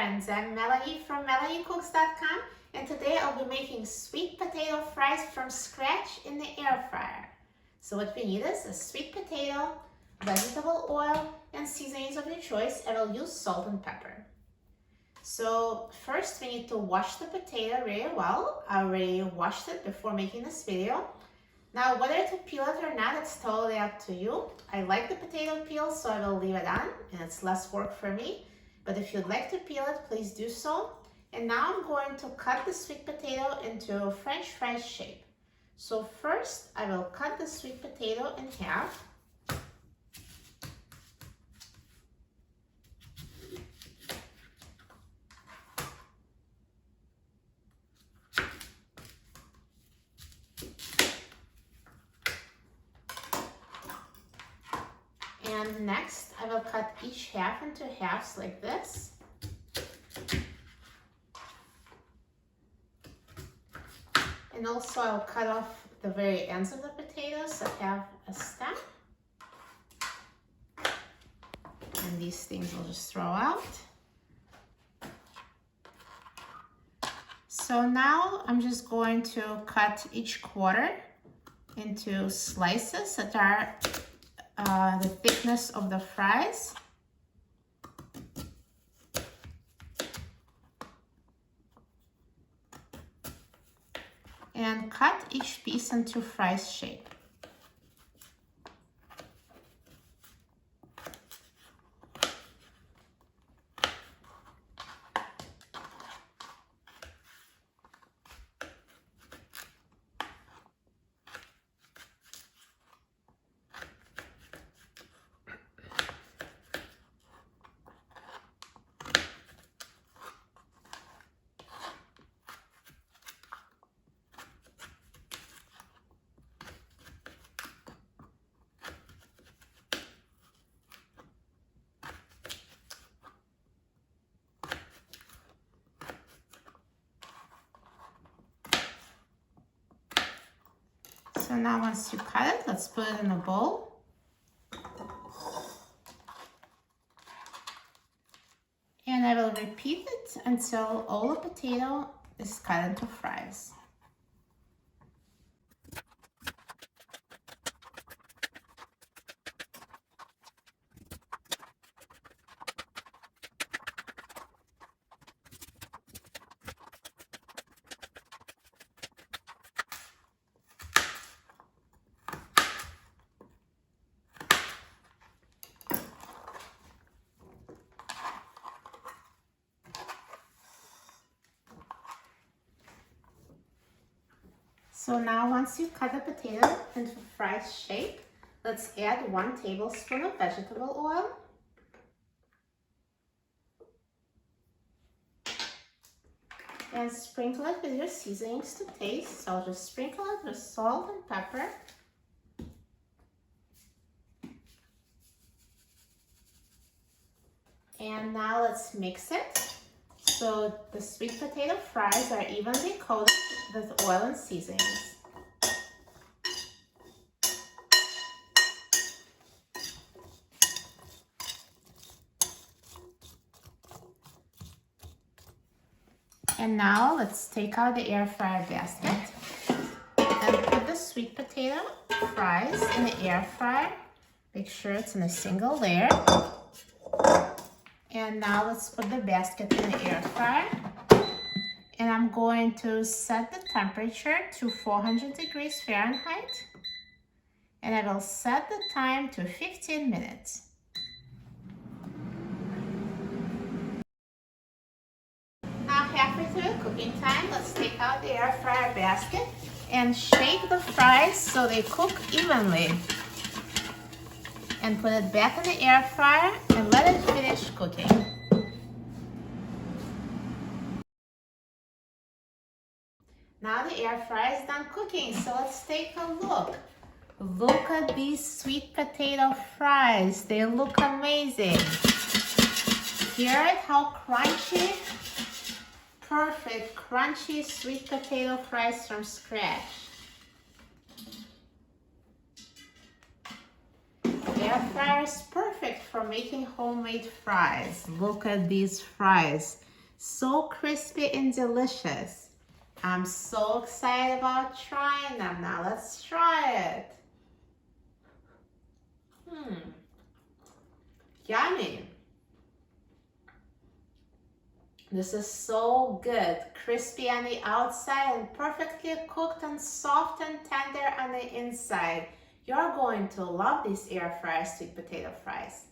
friends, I'm Melanie from MelanieCooks.com, and today I'll be making sweet potato fries from scratch in the air fryer. So what we need is a sweet potato, vegetable oil, and seasonings of your choice. I will use salt and pepper. So first we need to wash the potato really well. I already washed it before making this video. Now whether to peel it or not, it's totally up to you. I like the potato peel, so I will leave it on, and it's less work for me. But if you'd like to peel it, please do so. And now I'm going to cut the sweet potato into French fries shape. So first I will cut the sweet potato in half. And next, I will cut each half into halves like this. And also I'll cut off the very ends of the potatoes that have a stem. And these things I'll just throw out. So now I'm just going to cut each quarter into slices that are the thickness of the fries. And cut each piece into fries shape. So now once you cut it, let's put it in a bowl. And I will repeat it until all the potato is cut into fries. So now once you cut the potato into fries shape, let's add 1 tablespoon of vegetable oil. And sprinkle it with your seasonings to taste. So I'll just sprinkle it with salt and pepper. And now let's mix it. So the sweet potato fries are evenly coated with oil and seasonings. And now let's take out the air fryer basket and put the sweet potato fries in the air fryer. Make sure it's in a single layer. And now let's put the basket in the air fryer. And I'm going to set the temperature to 400 degrees Fahrenheit. And I will set the time to 15 minutes. Now halfway through the cooking time, let's take out the air fryer basket and shake the fries so they cook evenly. And put it back in the air fryer and let it finish cooking. Now the air fryer is done cooking, so let's take a look. Look at these sweet potato fries. They look amazing. Hear it? How crunchy? Perfect, crunchy sweet potato fries from scratch. Air fryer is perfect for making homemade fries. Look at these fries. So crispy and delicious. I'm so excited about trying them now. Let's try it. Yummy. This is so good. Crispy on the outside and perfectly cooked and soft and tender on the inside. You're going to love these air fryer sweet potato fries.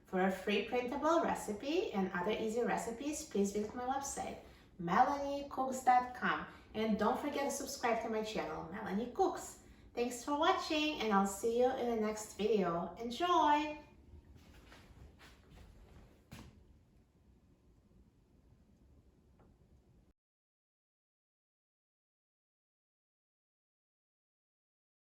For a free printable recipe and other easy recipes, please visit my website, melaniecooks.com. And don't forget to subscribe to my channel, Melanie Cooks. Thanks for watching, and I'll see you in the next video. Enjoy!